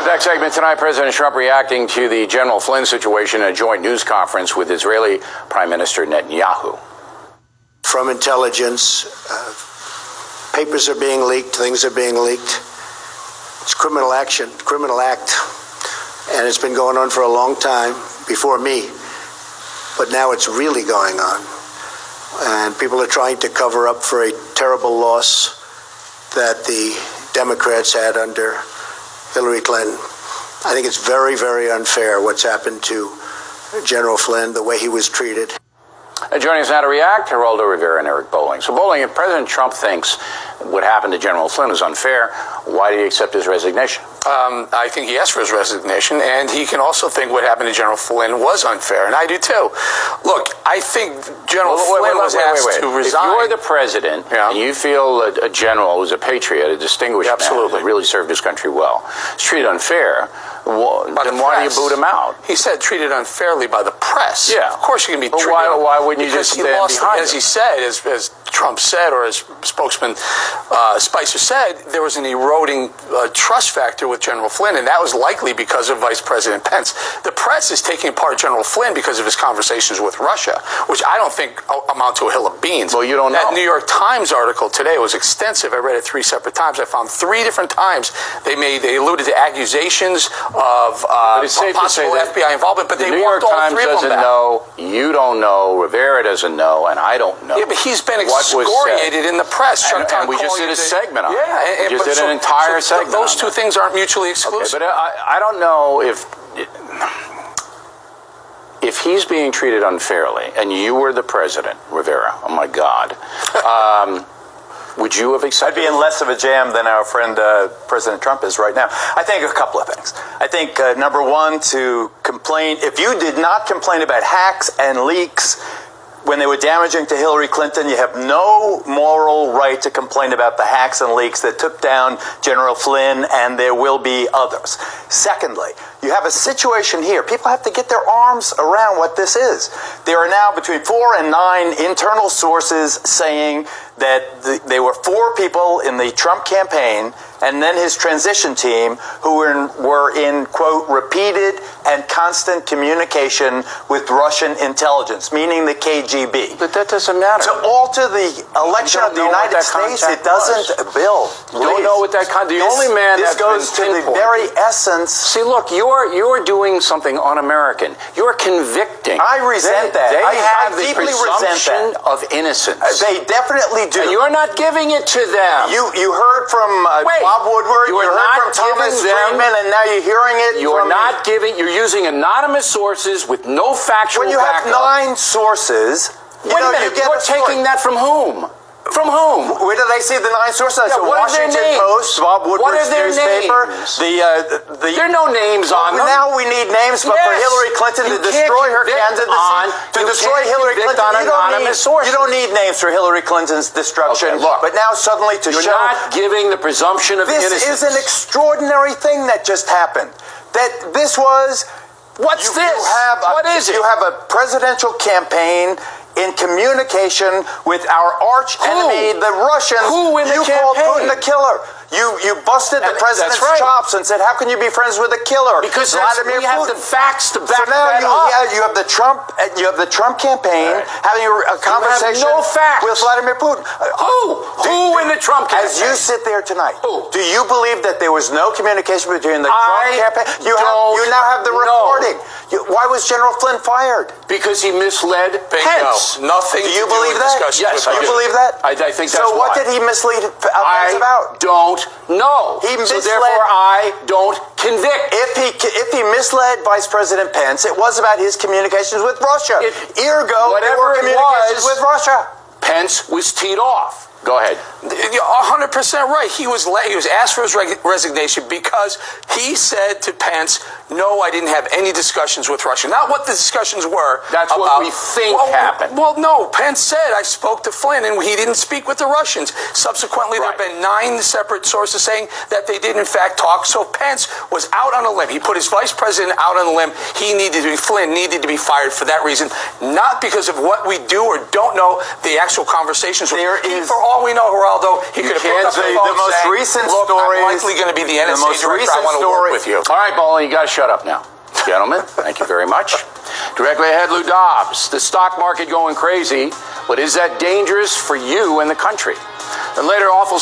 Next segment tonight, President Trump reacting to the General Flynn situation in a joint news conference with Israeli Prime Minister Netanyahu. From intelligence, papers are being leaked, things are being leaked. It's criminal action, criminal act, and it's been going on for a long time before me, but now it's really going on. And people are trying to cover up for a terrible loss that the Democrats had under Hillary Clinton. I think it's very, very unfair what's happened to General Flynn, the way he was treated. Joining us now to react, Geraldo Rivera and Eric Bolling. So, Bolling, if President Trump thinks what happened to General Flynn is unfair, why did he accept his resignation? I think he asked for his resignation, and he can also think what happened to General Flynn was unfair, and I do too. Look, I think General Flynn was asked to resign. If you're the president and you feel a general who's a patriot, a distinguished man, who really served his country well, is treated unfair, then why do you boot him out? He said treated unfairly by the press. Yeah. Of course you can be treated. Why wouldn't you just stand behind him? As he said, as Trump said, or as spokesman Spicer said, there was an eroding trust factor with General Flynn, and that was likely because of Vice President Pence. The press is taking apart General Flynn because of his conversations with Russia, which I don't think amount to a hill of beans. Well, you don't know. That New York Times article today was extensive. I read it 3 separate times. I found 3 different times they alluded to accusations of possible FBI involvement, but they walked all 3 of them back. The New York Times doesn't know, you don't know, Rivera doesn't know, and I don't know. Yeah, but he's been excoriated in the press. And we just did a segment on it. Yeah, we just did an entire segment. Those 2 things aren't mutually exclusive. Okay, but I don't know if he's being treated unfairly, and you were the president, Rivera, oh my God, would you have accepted? I'd be in less of a jam than our friend President Trump is right now. I think a couple of things. I think, number one, to complain, if you did not complain about hacks and leaks when they were damaging to Hillary Clinton, you have no moral right to complain about the hacks and leaks that took down General Flynn, and there will be others. Secondly, you have a situation here. People have to get their arms around what this is. There are now between 4 and 9 internal sources saying that there were 4 people in the Trump campaign and then his transition team who were in, quote, repeated and constant communication with Russian intelligence, meaning the KGB. But that doesn't matter. To alter the election of the United States, it doesn't, Bill. You don't know what that the only man this goes to the very essence. See, look, you're doing something un-American. You're convicting. I resent that. They have I the deeply presumption resent that. of innocence. They definitely do. And you're not giving it to them. You heard from Bob Woodward, you heard from Thomas Friedman, and now you're hearing it from me. You're using anonymous sources with no factual backup. When you have 9 sources, wait a minute, you're taking that from whom? From whom? Where do they see the 9 sources? Yeah, the Washington Post, Bob Woodward's newspaper. There are no names on them. Now we need names, but for Hillary Clinton to destroy her candidacy, Hillary Clinton, you don't need names for Hillary Clinton's destruction. Okay, look, but now suddenly to show... You're not giving the presumption of innocence. This is an extraordinary thing that just happened. That this was... What's this? What is it? You have a presidential campaign in communication with our arch enemy, the Russians. Who in the campaign? You called Putin a killer. You busted the president's chops and said, how can you be friends with a killer? Because Vladimir we have Putin. the facts to back so now that up. You have the Trump campaign having a conversation with Vladimir Putin. Who in the Trump campaign? As you sit there tonight, Who? Do you believe that there was no communication between the Trump campaign? You now have the recording. Why was General Flynn fired? Because he misled Pence. Nothing. Do you believe that? Yes, do you believe that? I think that's so. What did he mislead Pence about? I don't know. He misled. So therefore, I don't convict. If he misled Vice President Pence, it was about his communications with Russia. Ergo, there were communications with Russia. Pence was teed off. Go ahead. 100% right. He was asked for his resignation because he said to Pence, no, I didn't have any discussions with Russia. Not what the discussions were. That's what we think happened. Well, no. Pence said, I spoke to Flynn, and he didn't speak with the Russians. Subsequently, there have been 9 separate sources saying that they did, in fact, talk. So Pence was out on a limb. He put his vice president out on a limb. Flynn needed to be fired for that reason, not because of what we do or don't know, the actual conversations. There is... For all we know, Geraldo, he could have picked up the phone the most saying, recent look, stories, I'm likely going to be the NSA most director. I recent want to work with you. All right, Bolling, you got to shut up now. Gentlemen, thank you very much. Directly ahead, Lou Dobbs. The stock market going crazy, but is that dangerous for you and the country? And later, awful